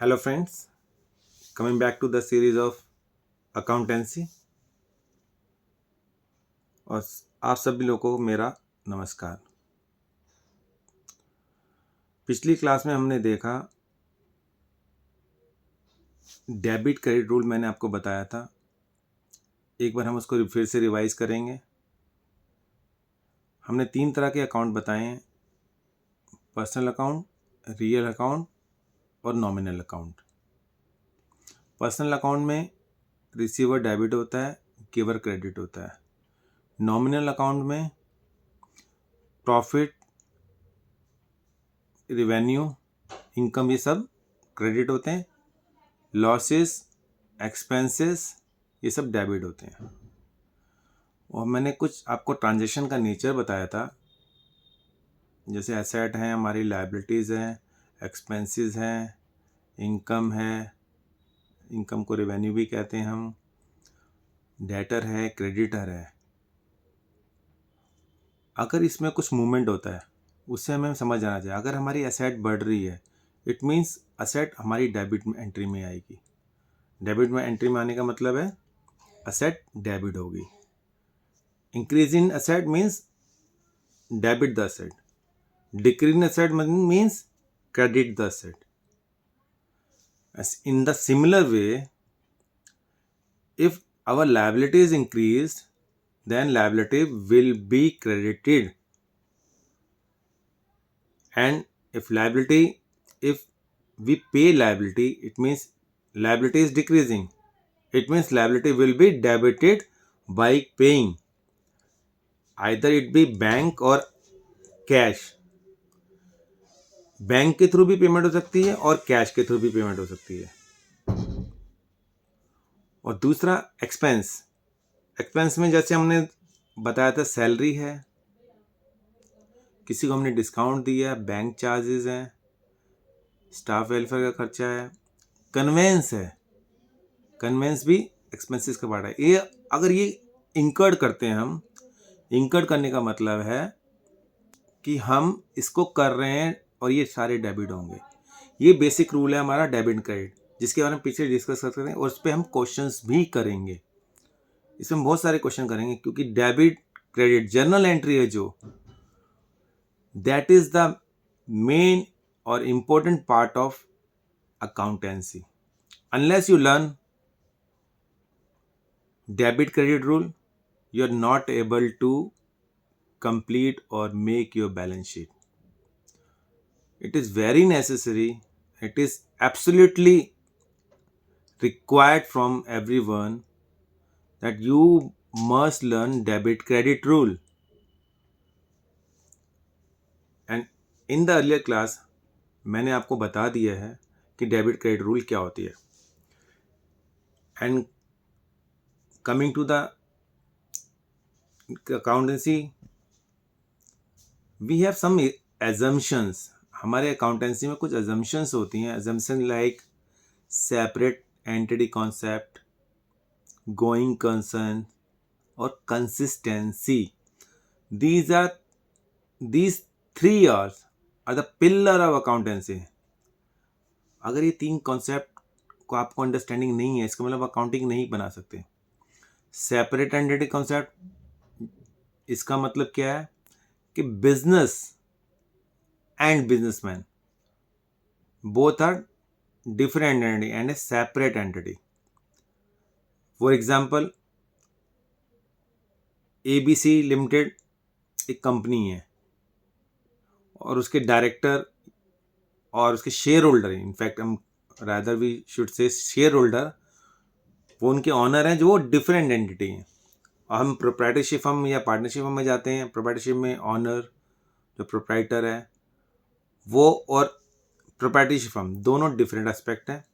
Hello friends, coming back to the series of accountancy और आप सभी लोगों को मेरा नमस्कार। पिछली क्लास में हमने देखा डेबिट क्रेडिट रूल, मैंने आपको बताया था। एक बार हम उसको फिर से रिवाइज करेंगे। हमने 3 तरह के अकाउंट बताए हैं, पर्सनल अकाउंट, रियल अकाउंट और नॉमिनल अकाउंट। पर्सनल अकाउंट में रिसीवर डेबिट होता है, गिवर क्रेडिट होता है। नॉमिनल अकाउंट में प्रॉफिट, रिवेन्यू, इनकम ये सब क्रेडिट होते हैं। लॉसेस, एक्सपेंसेस ये सब डेबिट होते हैं। और मैंने कुछ आपको ट्रांजैक्शन का नेचर बताया था, जैसे एसेट हैं, हमारी लायबिलिटीज़ हैं, एक्सपेंसेस हैं, इनकम है, इनकम को रेवेन्यू भी कहते हैं हम, डेटर है, क्रेडिटर है। अगर इसमें कुछ मूवमेंट होता है उससे हमें समझ आना चाहिए। अगर हमारी एसेट बढ़ रही है, इट मीन्स एसेट हमारी डेबिट में एंट्री में आएगी। डेबिट में एंट्री में आने का मतलब है एसेट डेबिट होगी। Increase in asset means debit the asset, decrease in asset means credit the asset. In the similar way, if our liability is increased, then liability will be credited. And if we pay liability, it means liability is decreasing. It means liability will be debited by paying. Either it be bank or cash. Bank के through भी payment हो सकती है और cash के through भी payment हो सकती है। और दूसरा एक्सपेंस में जैसे हमने बताया था, सैलरी है, किसी को हमने डिस्काउंट दिया, बैंक चार्जेस हैं, स्टाफ वेलफेयर का खर्चा है, कन्वेंस है, कन्वेंस भी एक्सपेंसेस का पार्ट है। ये अगर ये इंकर्ड करते हैं हम, इंकर्ड करने का मतलब है कि हम इसको कर रहे हैं और ये सारे डेबिट होंगे। ये बेसिक रूल है हमारा डेबिट क्रेडिट, जिसके बारे में पीछे डिस्कस करते हैं और उस पर हम क्वेश्चंस भी करेंगे। इसमें बहुत सारे क्वेश्चन करेंगे क्योंकि डेबिट क्रेडिट जर्नल एंट्री है जो, दैट इज द मेन और important part of accountancy. Unless you learn debit credit rule, you are not able to complete or make your balance sheet. It is very necessary, it is absolutely required from everyone that you must learn debit credit rule. And in the earlier class मैंने आपको बता दिया है कि debit credit rule क्या होती है। And coming to the accountancy, we have some assumptions. हमारे अकाउंटेंसी में कुछ assumptions होती हैं। assumption like separate entity concept, going concern और consistency. These 3 are the pillar of accountancy. अगर ये 3 कॉन्सेप्ट को आपको अंडरस्टैंडिंग नहीं है, इसका मतलब अकाउंटिंग नहीं बना सकते। सेपरेट एंटिटी कॉन्सेप्ट, इसका मतलब क्या है कि business and businessman both are different entity and a separate entity. For example, ABC limited एक कंपनी है और उसके डायरेक्टर और उसके शेयर होल्डर, इनफैक्ट हम rather we should say share holder, वो उनके ऑनर हैं जो वो डिफरेंट एंटिटी हैं। और हम प्रोप्राइटरशिप फर्म या पार्टनरशिप फर्म में जाते हैं, प्रोप्राइटरशिप में ऑनर जो प्रोप्राइटर है वो और प्रोप्राइटरशिप फर्म दोनों डिफरेंट एस्पेक्ट हैं।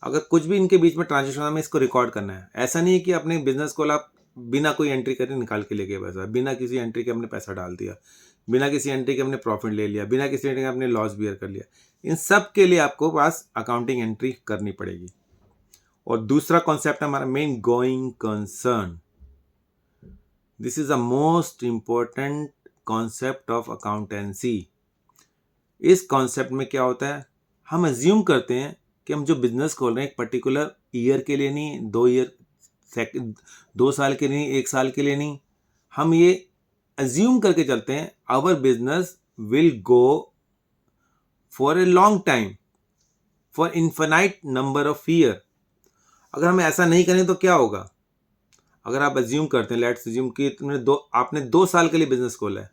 अगर कुछ भी इनके बीच में ट्रांजेक्शन हमें इसको रिकॉर्ड करना है। ऐसा नहीं है कि अपने बिजनेस को आप बिना कोई एंट्री करे निकाल के ले गए पैसा, बिना किसी एंट्री के हमने पैसा डाल दिया, बिना किसी एंट्री के हमने प्रॉफिट ले लिया, बिना किसी एंट्री के हमने लॉस बियर कर लिया। इन सब के लिए आपको पास अकाउंटिंग एंट्री करनी पड़ेगी। और दूसरा कॉन्सेप्ट हमारा main, going concern. This is the most important concept of accountancy. इस कॉन्सेप्ट में क्या होता है, हम अज्यूम करते हैं कि हम जो बिजनेस खोल रहे हैं एक पर्टिकुलर ईयर के लिए नहीं, 2 साल के लिए नहीं, 1 साल के लिए नहीं, हम ये अज्यूम करके चलते हैं our business will go for a long time, for infinite number of year. अगर हम ऐसा नहीं करें तो क्या होगा? अगर आप अज्यूम करते हैं, लेट्स अज्यूम कि आपने 2 साल के लिए बिजनेस खोला है,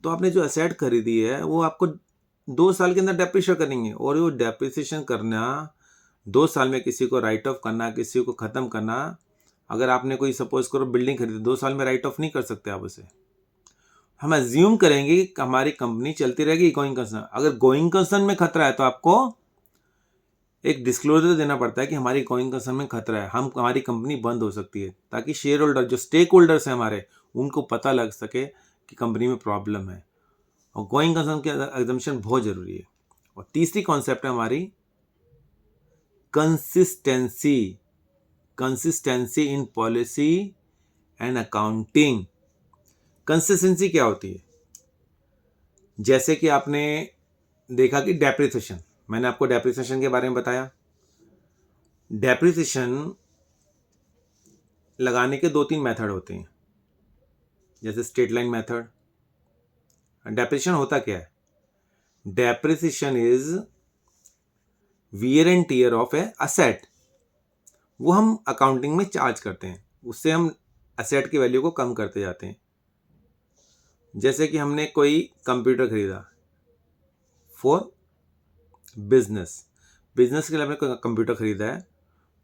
तो आपने जो एसेट खरीदी है वो आपको 2 साल के अंदर डेप्रिशिएट करेंगे, और वो डेप्रिसिएशन करना 2 साल में किसी को राइट ऑफ करना, किसी को ख़त्म करना, अगर आपने कोई सपोज करो बिल्डिंग खरीदी, 2 साल में राइट ऑफ नहीं कर सकते आप उसे। हम अज्यूम करेंगे कि हमारी कंपनी चलती रहेगी गोइंग कंसर्न। अगर गोइंग कंसर्न में खतरा है तो आपको एक डिस्क्लोजर देना पड़ता है कि हमारी गोइंग कंसर्न में खतरा है, हमारी कंपनी बंद हो सकती है, ताकि शेयर होल्डर जो स्टेक होल्डर्स हैं हमारे, उनको पता लग सके कि कंपनी में प्रॉब्लम है। और गोइंग कंसर्न के एग्जम्पशन बहुत जरूरी है। और तीसरी कॉन्सेप्ट है हमारी consistency. Consistency in policy and accounting. Consistency क्या होती है? जैसे कि आपने देखा कि डेप्रिसिएशन, मैंने आपको डेप्रिसिएशन के बारे में बताया। डेप्रिसिएशन लगाने के 2-3 मेथड होते हैं, जैसे स्ट्रेट लाइन मेथड। डेप्रिसिएशन होता क्या है? Depreciation is wear and tear of A asset. वो हम अकाउंटिंग में चार्ज करते हैं, उससे हम असेट की वैल्यू को कम करते जाते हैं। जैसे कि हमने कोई कंप्यूटर खरीदा फॉर बिजनेस के लिए हमने कोई कंप्यूटर खरीदा है,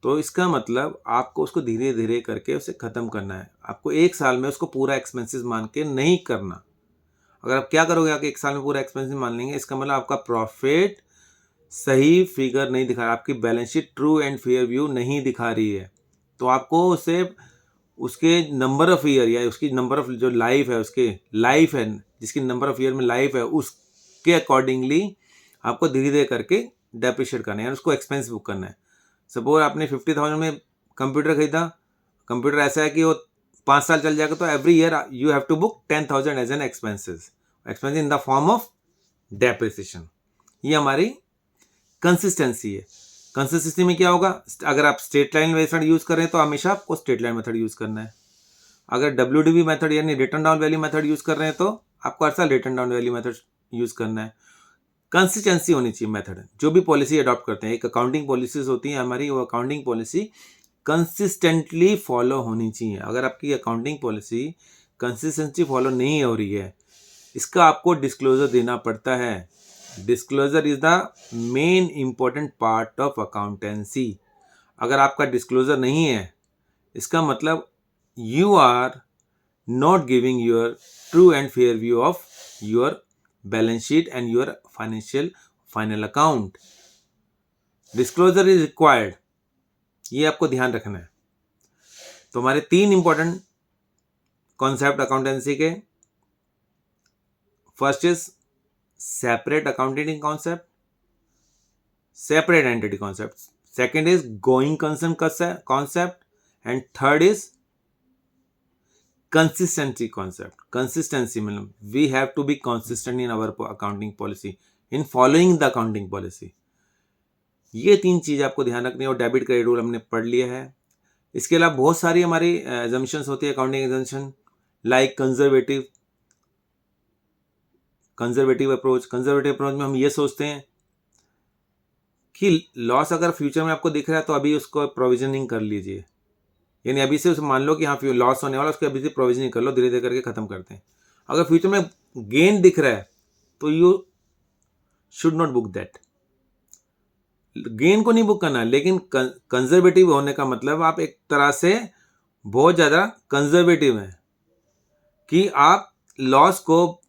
तो इसका मतलब आपको उसको धीरे धीरे करके उसे ख़त्म करना है। आपको 1 साल में उसको पूरा एक्सपेंसेस मान के नहीं करना। अगर आप क्या करोगे, आप 1 साल में पूरा एक्सपेंसेस मान लेंगे, इसका मतलब आपका प्रॉफिट सही फिगर नहीं दिखा रहा, आपकी balance sheet true and fair view नहीं दिखा रही है। तो आपको उसे उसके नंबर ऑफ ईयर या उसकी नंबर ऑफ जो लाइफ है, उसके लाइफ है, जिसकी नंबर ऑफ ईयर में लाइफ है, उसके अकॉर्डिंगली आपको धीरे धीरे करके डेप्रिशिएट करना है, उसको एक्सपेंस बुक करना है। सपोज आपने 50,000 में कंप्यूटर खरीदा, कंप्यूटर ऐसा है कि वो 5 साल चल जाएगा, तो every year you have to book 10,000 as an expenses in the form of depreciation. ये हमारी कंसिस्टेंसी है। कंसिस्टेंसी में क्या होगा? अगर आप स्ट्रेट लाइन मेथड यूज कर रहे हैं तो हमेशा आपको स्ट्रेट लाइन मेथड यूज करना है। अगर WDV मेथड यानी return down value method use कर रहे हैं तो आपको हर साल return down value method use करना है। कंसिस्टेंसी होनी चाहिए मेथड, जो भी पॉलिसी अडॉप्ट करते हैं। एक अकाउंटिंग पॉलिसीज होती है हमारी, वो अकाउंटिंग पॉलिसी कंसिस्टेंटली फॉलो होनी चाहिए। अगर आपकी अकाउंटिंग पॉलिसी कंसिस्टेंसी फॉलो नहीं हो रही है, इसका आपको डिस्क्लोजर देना पड़ता है। Disclosure is the main important part of accountancy. अगर आपका डिस्क्लोजर नहीं है, इसका मतलब you are not giving your true and fair view of your balance sheet and your financial final account. Disclosure is required, ये आपको ध्यान रखना है। तो हमारे 3 इंपॉर्टेंट कॉन्सेप्ट अकाउंटेंसी के, first is separate accounting concept, separate entity concept. Second is going concern concept, and third is consistency concept. Consistency means we have to be consistent in our accounting policy, in following the accounting policy. ये 3 चीज आपको ध्यान रखनी है। और debit credit rule हमने पढ़ लिया है। इसके अलावा बहुत सारी हमारी एजम्पशंस होती है accounting assumption, like conservative approach में हम ये सोचते हैं कि लॉस अगर फ्यूचर में आपको दिख रहा है तो अभी उसको प्रोविजनिंग कर लीजिए, यानी अभी से मान लो कि हाँ लॉस होने वाला, उसको अभी से प्रोविजनिंग कर लो, धीरे धीरे करके खत्म करते हैं। अगर फ्यूचर में गेन दिख रहा है तो you should not book that, gain को नहीं बुक करना। लेकिन कंजर्वेटिव होने का मतलब आप एक तरह से बहुत ज़्यादा कंजर्वेटिव हैं कि आप लॉस को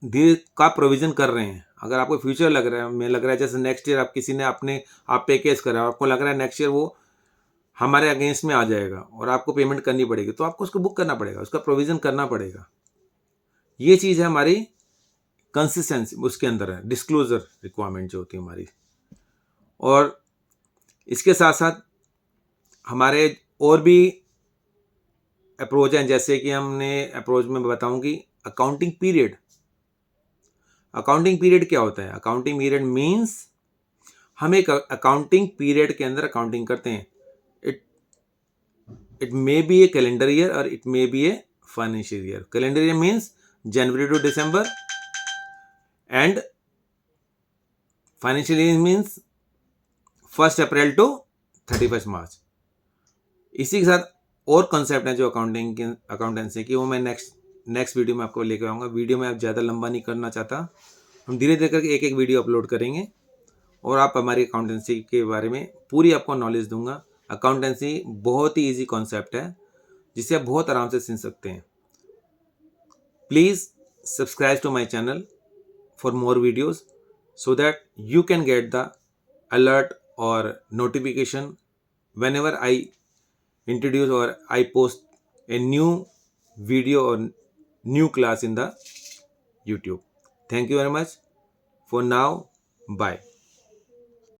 धीरे का प्रोविजन कर रहे हैं। अगर आपको फ्यूचर लग रहा है जैसे नेक्स्ट ईयर आप किसी ने आप पे केस करा, आपको लग रहा है नेक्स्ट ईयर वो हमारे अगेंस्ट में आ जाएगा और आपको पेमेंट करनी पड़ेगी, तो आपको उसको बुक करना पड़ेगा, उसका प्रोविजन करना पड़ेगा। ये चीज़ है हमारी कंसिस्टेंसी, उसके अंदर है डिस्क्लोजर रिक्वायरमेंट जो होती है हमारी। और इसके साथ साथ हमारे और भी अप्रोच हैं, जैसे कि हमने अप्रोच में बताऊं कि अकाउंटिंग पीरियड। अकाउंटिंग पीरियड क्या होता है? अकाउंटिंग पीरियड मीन्स हम एक अकाउंटिंग पीरियड के अंदर अकाउंटिंग करते हैं. It may be a calendar year और it may be a financial year. Calendar year means January to December and financial year means 1 April to 31 March. इसी के साथ और कॉन्सेप्ट है जो अकाउंटेंसी की, वो मैं नेक्स्ट वीडियो में आपको लेकर आऊँगा. वीडियो में आप ज़्यादा लंबा नहीं करना चाहता. हम धीरे धीरे करके एक एक वीडियो अपलोड करेंगे और आप हमारी अकाउंटेंसी के बारे में पूरी आपको नॉलेज दूंगा. अकाउंटेंसी बहुत ही इजी कॉन्सेप्ट है जिसे आप बहुत आराम से सीख सकते हैं. Please subscribe to my channel for more videos so that you can get the alert or notification whenever I introduce or I post a new video or new class in the YouTube. Thank you very much. For now, bye.